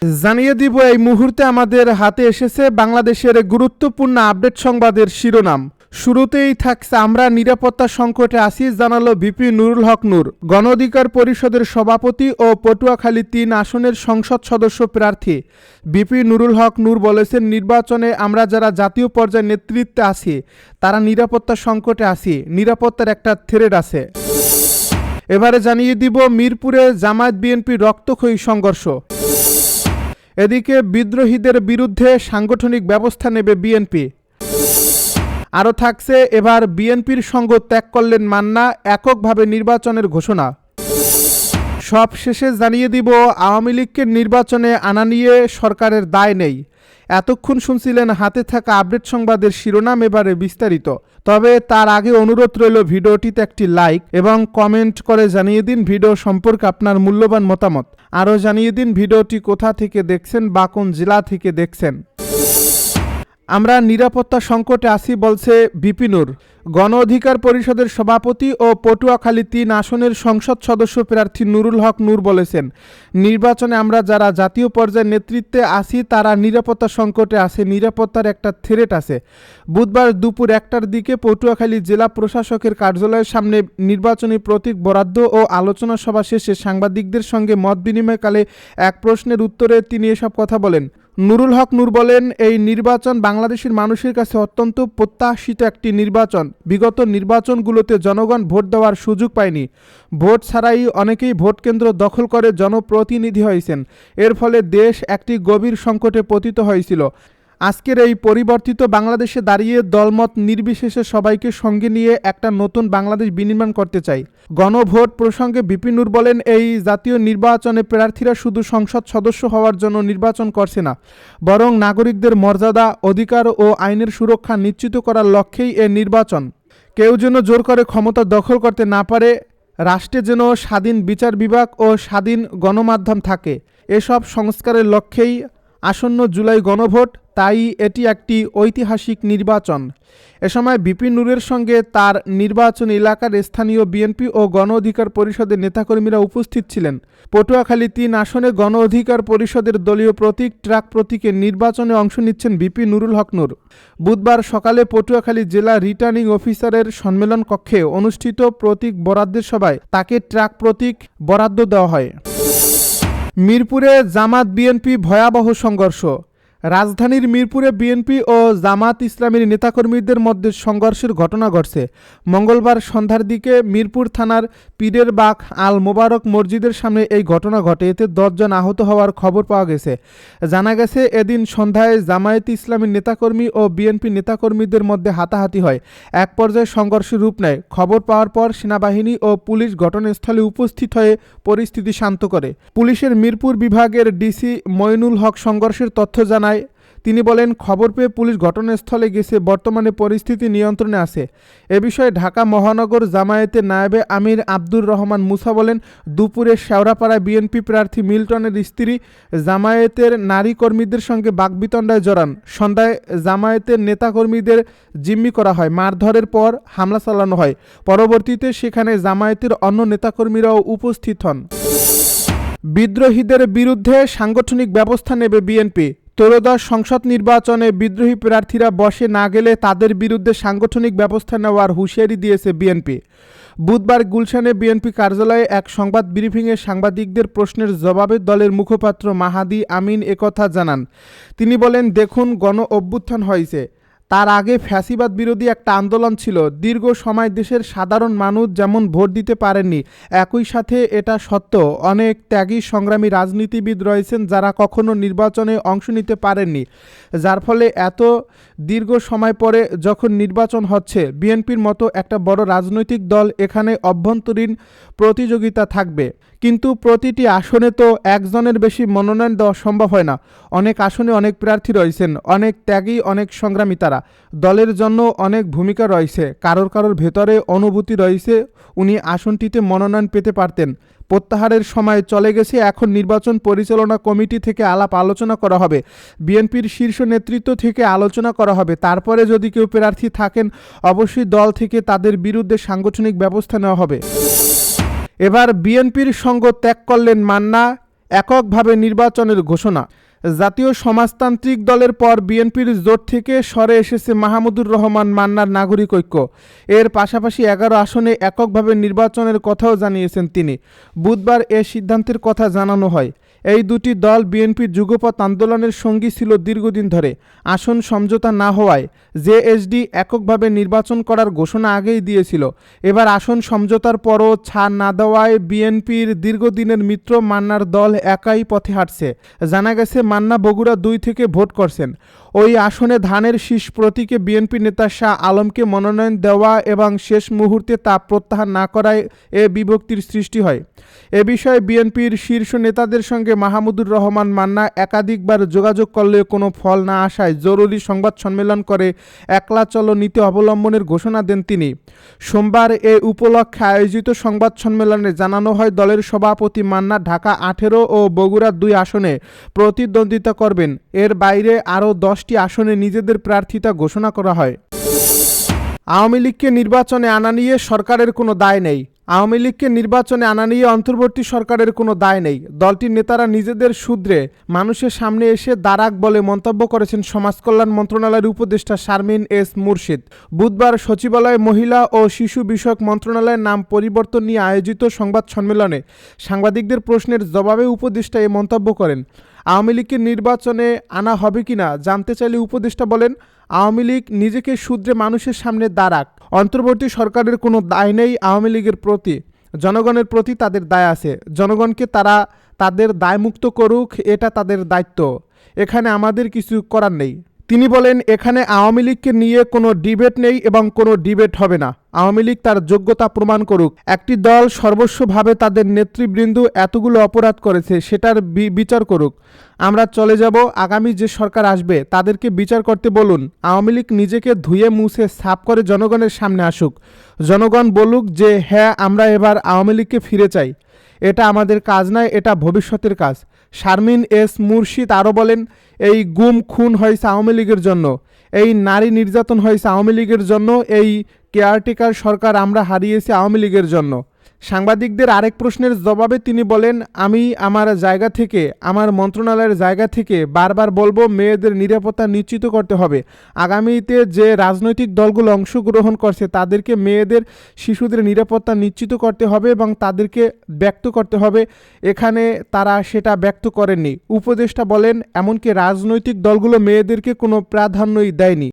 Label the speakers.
Speaker 1: জানিয়ে দিব এই মুহূর্তে আমাদের হাতে এসেছে বাংলাদেশের গুরুত্বপূর্ণ আপডেট সংবাদের শিরোনাম। শুরুতেই থাকছে আমরা নিরাপত্তা সংকটে আছি, জানালো ভিপি নুরুল হক নূর। গণ অধিকার পরিষদের সভাপতি ও পটুয়াখালী ৩ আসনের সংসদ সদস্য প্রার্থী ভিপি নুরুল হক নূর বলেছেন, নির্বাচনে আমরা যারা জাতীয় পর্যায়ে নেতৃত্বে আছি তারা নিরাপত্তা সংকটে আছি, নিরাপত্তার একটা থ্রেট আছে। এবারে জানিয়ে দিব মিরপুরে জামায়াত বিএনপি রক্তক্ষয়ী সংঘর্ষ। এদিকে বিদ্রোহীদের বিরুদ্ধে সাংগঠনিক ব্যবস্থা নেবে বিএনপি। আরও থাকছে এবার বিএনপির সঙ্গ ত্যাগ করলেন মান্না, এককভাবে নির্বাচনের ঘোষণা। সব শেষে জানিয়ে দিব আওয়ামী লীগকে নির্বাচনে আনা নিয়ে সরকারের দায় নেই। এতক্ষণ শুনছিলেন হাতে থাকা আপডেট সংবাদের শিরোনাম, এবারে বিস্তারিত। তবে তার আগে অনুরোধ রইল ভিডিওটিতে একটি লাইক এবং কমেন্ট করে জানিয়ে দিন ভিডিও সম্পর্কে আপনার মূল্যবান মতামত। আরও জানিয়ে দিন ভিডিওটি কোথা থেকে দেখছেন বা কোন জেলা থেকে দেখছেন। আমরা নিরাপত্তা সংকটে আছি বলছে ভিপি নূর। গণ অধিকার পরিষদের সভাপতি ও পটুয়াখালী ৩ আসনের সংসদ সদস্য প্রার্থী নুরুল হক নূর বলেছেন, নির্বাচনে আমরা যারা জাতীয় পর্যায়ে নেতৃত্বে আছি তারা নিরাপত্তা সংকটে আছে, নিরাপত্তার একটা থ্রেট আছে। বুধবার দুপুর ১টার দিকে পটুয়াখালী জেলা প্রশাসকের কার্যালয়ের সামনে নির্বাচনী প্রতীক বরাদ্দ ও আলোচনা সভা শেষে সাংবাদিকদের সঙ্গে মত বিনিময়কালে এক প্রশ্নের উত্তরে তিনি এসব কথা বলেন। নুরুল হক নূর বলেন, এই নির্বাচন বাংলাদেশের মানুষের কাছে অত্যন্ত প্রত্যাশিত একটি নির্বাচন। বিগত নির্বাচনগুলোতে জনগণ ভোট দেওয়ার সুযোগ পায়নি। ভোট ছাড়াই অনেকেই ভোট কেন্দ্র দখল করে জনপ্রতিনিধি হয়েছেন। এর ফলে দেশ একটি গভীর সংকটে পতিত হয়েছিল। আজকের এই পরিবর্তিত বাংলাদেশে দাঁড়িয়ে দলমত নির্বিশেষে সবাইকে সঙ্গে নিয়ে একটা নতুন বাংলাদেশ বিনির্মাণ করতে চাই। গণভোট প্রসঙ্গে ভিপি নূর বলেন, এই জাতীয় নির্বাচনে প্রার্থীরা শুধু সংসদ সদস্য হওয়ার জন্য নির্বাচন করছে না, বরং নাগরিকদের মর্যাদা, অধিকার ও আইনের সুরক্ষা নিশ্চিত করার লক্ষ্যেই এ নির্বাচন। কেউ যেন জোর করে ক্ষমতা দখল করতে না পারে, রাষ্ট্রে যেন স্বাধীন বিচার বিভাগ ও স্বাধীন গণমাধ্যম থাকে। এসব সংস্কারের লক্ষ্যেই আসন্ন জুলাই গণভোট, তাই এটি একটি ঐতিহাসিক নির্বাচন। এ সময় ভিপি নূরের সঙ্গে তার নির্বাচনী এলাকার স্থানীয় বিএনপি ও গণ অধিকার পরিষদের নেতাকর্মীরা উপস্থিত ছিলেন। পটুয়াখালী ৩ আসনে গণ অধিকার পরিষদের দলীয় প্রতীক ট্রাক প্রতীকে নির্বাচনে অংশ নিচ্ছেন ভিপি নুরুল হক নূর। বুধবার সকালে পটুয়াখালী জেলা রিটার্নিং অফিসারের সম্মেলন কক্ষে অনুষ্ঠিত প্রতীক বরাদ্দের সভায় তাকে ট্রাক প্রতীক বরাদ্দ দেওয়া হয়। মিরপুরে জামাত বিএনপি ভয়াবহ সংঘর্ষ। রাজধানীর মিরপুরে বিএনপি ও জামাত ইসলামীর নেতাকর্মীদের মধ্যে সংঘর্ষের ঘটনা ঘটছে। মঙ্গলবার সন্ধ্যার দিকে মিরপুর থানার পীরের বাগ আল মোবারক মসজিদের সামনে এই ঘটনা ঘটে। এতে ১০ জন আহত হওয়ার খবর পাওয়া গেছে। জানা গেছে, এদিন সন্ধ্যায় জামায়াত ইসলামীর নেতাকর্মী ও বিএনপি নেতাকর্মীদের মধ্যে হাতাহাতি হয়। এক পর্যায়ে সংঘর্ষের রূপ নেয়। খবর পাওয়ার পর সেনাবাহিনী ও পুলিশ ঘটনাস্থলে উপস্থিত হয়ে পরিস্থিতি শান্ত করে। পুলিশের মিরপুর বিভাগের ডিসি মইনুল হক সংঘর্ষের তথ্য জানায়। তিনি বলেন, খবর পেয়ে পুলিশ ঘটনাস্থলে গেছে, বর্তমানে পরিস্থিতি নিয়ন্ত্রণে আছে। এ বিষয়ে ঢাকা মহানগর জামায়াতের নায়েবে আমির আব্দুর রহমান মুসা বলেন, দুপুরে শেওড়াপাড়ায় বিএনপি প্রার্থী মিল্টনের স্ত্রী জামায়াতের নারী কর্মীদের সঙ্গে বাকবিতণ্ডায় জড়ান। সন্ধ্যায় জামায়াতের নেতাকর্মীদের জিম্মি করা হয়। মারধরের পর হামলা চালানো হয়। পরবর্তীতে সেখানে জামায়াতের অন্য নেতাকর্মীরাও উপস্থিত হন। বিদ্রোহীদের বিরুদ্ধে সাংগঠনিক ব্যবস্থা নেবে বিএনপি। ত্রয়োদশ সংসদ নির্বাচনে বিদ্রোহী প্রার্থীরা বসে না গেলে তাদের বিরুদ্ধে সাংগঠনিক ব্যবস্থা নেওয়ার হুঁশিয়ারি দিয়েছে বিএনপি। বুধবার গুলশানে বিএনপি কার্যালয়ে এক সংবাদ ব্রিফিংয়ে সাংবাদিকদের প্রশ্নের জবাবে দলের মুখপাত্র মাহাদি আমিন একথা জানান। তিনি বলেন, দেখুন, গণ অভ্যুত্থান হয়েছে, তার আগে ফ্যাসিবাদ বিরোধী একটা আন্দোলন ছিল। দীর্ঘ সময় দেশের সাধারণ মানুষ যেমন ভোট দিতে পারেননি, একই সাথে এটা সত্য অনেক ত্যাগী সংগ্রামী রাজনীতিবিদ রয়েছেন যারা কখনো নির্বাচনে অংশ নিতে পারেননি, যার ফলে এত দীর্ঘ সময় পরে যখন নির্বাচন হচ্ছে, বিএনপির মতো একটা বড় রাজনৈতিক দল এখানে অভ্যন্তরীণ প্রতিযোগিতা থাকবে, কিন্তু প্রতিটি আসনে তো একজনের বেশি মনোনয়ন দেওয়া সম্ভব হয় না। অনেক আসনে অনেক প্রার্থী রয়েছেন, অনেক ত্যাগী, অনেক সংগ্রামী, তারা দলের জন্য অনেক ভূমিকা রয়েছে। কারোর ভেতরে অনুভূতি রয়েছে উনি আসনটিতে মনোনয়ন পেতে পারতেন। প্রত্যাহারের সময় চলে গেছে, এখন নির্বাচন পরিচালনা কমিটি থেকে আলাপ আলোচনা করা হবে, বিএনপির শীর্ষ নেতৃত্ব থেকে আলোচনা করা হবে। তারপরে যদি কেউ প্রার্থী থাকেন, অবশ্যই দল থেকে তাদের বিরুদ্ধে সাংগঠনিক ব্যবস্থা নেওয়া হবে। এবার বিএনপির সঙ্গ ত্যাগ করলেন মান্না, এককভাবে নির্বাচনের ঘোষণা। জাতীয় সমাজতান্ত্রিক দলের পর বিএনপির জোট থেকে সরে এসেছে মাহমুদুর রহমান মান্নার নাগরিক ঐক্য। এর পাশাপাশি 11 আসনে এককভাবে নির্বাচনের কথাও জানিয়েছেন তিনি। বুধবার এ সিদ্ধান্তের কথা জানানো হয়। এই দুটি দল বিএনপির যুগপৎ আন্দোলনের সঙ্গী ছিল দীর্ঘদিন ধরে। আসন সমঝোতা না হওয়ায় জেএসডি এককভাবে নির্বাচন করার ঘোষণা আগেই দিয়েছিল। এবার আসন সমঝোতার পরও ছাড় না দেওয়ায় বিএনপির দীর্ঘদিনের মিত্র মান্নার দল একাই পথে হাঁটছে। জানা গেছে মান্না বগুড়া 2 থেকে ভোট করছেন। ওই আসনে ধানের শীষ প্রতীকে বিএনপি নেতা শাহ আলমকে মনোনয়ন দেওয়া এবং শেষ মুহূর্তে তা প্রত্যাহার না করায় এ বিভক্তির সৃষ্টি হয়। এ বিষয়ে বিএনপির শীর্ষ নেতাদের সঙ্গে মাহমুদুর রহমান মান্না একাধিকবার যোগাযোগ করলেও কোনো ফল না আসায় জরুরি সংবাদ সম্মেলন করে একলা চলো নীতি অবলম্বনের ঘোষণা দেন তিনি। সোমবার এ উপলক্ষে আয়োজিত সংবাদ সম্মেলনে জানানো হয়, দলের সভাপতি মান্না ঢাকা 18 ও বগুড়া 2 আসনে প্রতিদ্বন্দ্বিতা করবেন। এর বাইরে আরও 10টি আসনে নিজেদের প্রার্থিতা ঘোষণা করা হয়। আওয়ামী লীগকে নির্বাচনে আনা নিয়ে সরকারের কোনো দায় নেই। আওয়ামী লীগকে নির্বাচনে আনা নিয়ে অন্তর্বর্তী সরকারের কোনো দায় নেই। দলটির নেতারা নিজেদের সূত্রে মানুষের সামনে এসে দাঁড়াক বলে মন্তব্য করেছেন সমাজ কল্যাণ মন্ত্রণালয়ের উপদেষ্টা শারমিন এস মুর্শিদ। বুধবার সচিবালয়ে মহিলা ও শিশু বিষয়ক মন্ত্রণালয়ের নাম পরিবর্তন নিয়ে আয়োজিত সংবাদ সম্মেলনে সাংবাদিকদের প্রশ্নের জবাবে উপদেষ্টা এ মন্তব্য করেন। আওয়ামী লীগকে নির্বাচনে আনা হবে কিনা জানতে চাইলে উপদেষ্টা বলেন, আওয়ামী লীগ নিজেকে সূত্রে মানুষের সামনে দাঁড়াক। অন্তর্বর্তী সরকারের কোনো দায় নেই আওয়ামী লীগের প্রতি। জনগণের প্রতি তাদের দায় আছে। জনগণকে তারা তাদের দায়মুক্ত করুক, এটা তাদের দায়িত্ব। এখানে আমাদের কিছু করার নেই। তিনি বলেন, এখানে আওয়ামী লীগকে নিয়ে কোনো ডিবেট নেই এবং কোনো ডিবেট হবে না। আওয়ামী লীগ তার যোগ্যতা প্রমাণ করুক। একটি দল সর্বস্বভাবে তাদের নেতৃবৃন্দ এতগুলো অপরাধ করেছে, সেটার বিচার করুক। আমরা চলে যাব। আগামী যে সরকার আসবে তাদেরকে বিচার করতে বলুন। আওয়ামী লীগ নিজেকে ধুয়ে মুছে সাফ করে জনগণের সামনে আসুক। জনগণ বলুক যে হ্যাঁ, আমরা এবার আওয়ামী লীগকে ফিরে চাই। এটা আমাদের কাজ নয়, এটা ভবিষ্যতের কাজ। শারমিন এস মুর্শিদ আরও বলেন, এই গুম খুন হয়েছে আওয়ামী লীগের জন্য, এই নারী নির্যাতন হয়েছে আওয়ামী লীগের জন্য, এই কেয়ারটেকার সরকার আমরা হারিয়েছি আওয়ামী লীগের জন্য। সাংবাদিকদের আরেক প্রশ্নের জবাবে তিনি বলেন, আমি আমার জায়গা থেকে, আমার মন্ত্রণালয়ের জায়গা থেকে বারবার বলবো, মেয়েদের নিরাপত্তা নিশ্চিত করতে হবে। আগামীতে যে রাজনৈতিক দলগুলো অংশগ্রহণ করছে তাদেরকে মেয়েদের, শিশুদের নিরাপত্তা নিশ্চিত করতে হবে এবং তাদেরকে ব্যক্ত করতে হবে। এখানে তারা সেটা ব্যক্ত করেননি। উপদেষ্টা বলেন, এমনকি রাজনৈতিক দলগুলো মেয়েদেরকে কোনো প্রাধান্যই দেয়নি।